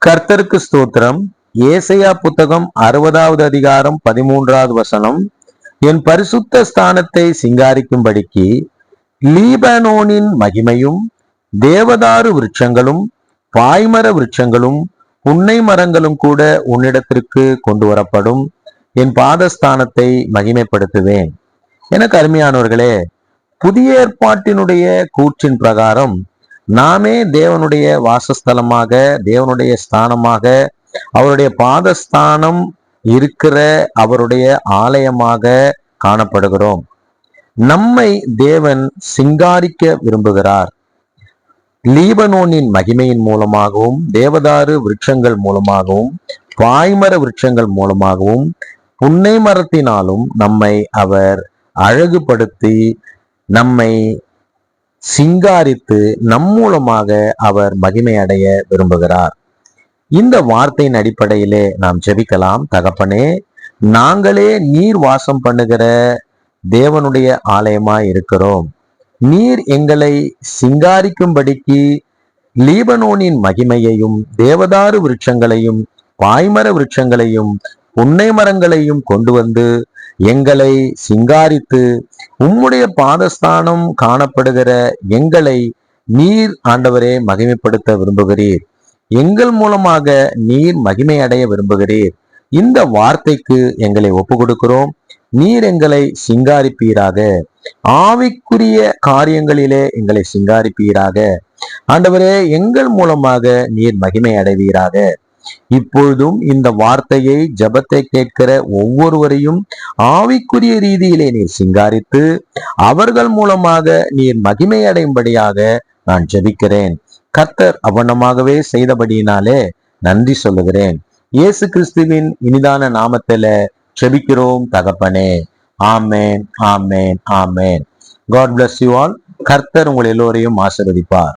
கர்த்தருக்கு ஸ்தோத்திரம். ஏசையா புத்தகம் 60வது அதிகாரம் 13வது வசனம். என் பரிசுத்த ஸ்தானத்தை சிங்காரிக்கும்படிக்கு லீபனோனின் மகிமையும் தேவதாரு விருட்சங்களும் பாய்மர விருட்சங்களும் புன்னை மரங்களும் கூட உன்னிடத்திற்கு கொண்டு வரப்படும். என் பாதஸ்தானத்தை மகிமைப்படுத்துவேன். எனக்கு அருமையானவர்களே, புதிய ஏற்பாட்டினுடைய கூற்றின் பிரகாரம் நாமே தேவனுடைய வாசஸ்தலமாக, தேவனுடைய ஸ்தானமாக, அவருடைய பாதஸ்தானம் இருக்கிற அவருடைய ஆலயமாக காணப்படுகிறோம். நம்மை தேவன் சிங்காரிக்க விரும்புகிறார். லீபனோனின் மகிமையின் மூலமாகவும், தேவதாரு விருட்சங்கள் மூலமாகவும், பாய்மர விருட்சங்கள் மூலமாகவும், புன்னை மரத்தினாலும் நம்மை அவர் அழகுபடுத்தி நம்மை சிங்காரித்து நம் மூலமாக அவர் மகிமை அடைய விரும்புகிறார். இந்த வார்த்தையின் அடிப்படையிலே நாம் ஜெபிக்கலாம். தகப்பனே, நாங்களே நீர் வாசம் பண்ணுகிற தேவனுடைய ஆலயமாய் இருக்கிறோம். நீர் எங்களை சிங்காரிக்கும்படிக்கு லீபனோனின் மகிமையையும் தேவதாரு விருட்சங்களையும் பாய்மர விருட்சங்களையும் புன்னை மரங்களையும் கொண்டு வந்து எங்களை சிங்காரித்து உம்முடைய பாதஸ்தானம் காணப்படுகிற எங்களை நீர் ஆண்டவரே மகிமைப்படுத்த விரும்புகிறீர். எங்கள் மூலமாக நீர் மகிமை அடைய விரும்புகிறீர். இந்த வார்த்தைக்கு எங்களை ஒப்பு கொடுக்கிறோம். நீர் எங்களை சிங்காரிப்பீராக. ஆவிக்குரிய காரியங்களிலே எங்களை சிங்காரிப்பீராக. ஆண்டவரே, எங்கள் மூலமாக நீர் மகிமை அடைவீராக. இப்பொழுதும் இந்த வார்த்தையை, ஜெபத்தை கேட்கிற ஒவ்வொருவரையும் ஆவிக்குரிய ரீதியிலே நீர் சிங்காரித்து அவர்கள் மூலமாக நீர் மகிமை அடையும்படியாக நான் ஜெபிக்கிறேன். கர்த்தர் அவனமாகவே செய்தபடியினாலே நன்றி சொல்லுகிறேன். இயேசு கிறிஸ்துவின் இனிதான நாமத்தில ஜெபிக்கிறோம் தகப்பனே. ஆமேன், ஆமேன், ஆமேன். God bless you all. கர்த்தர் உங்கள் எல்லோரையும் ஆசீர்வதிப்பார்.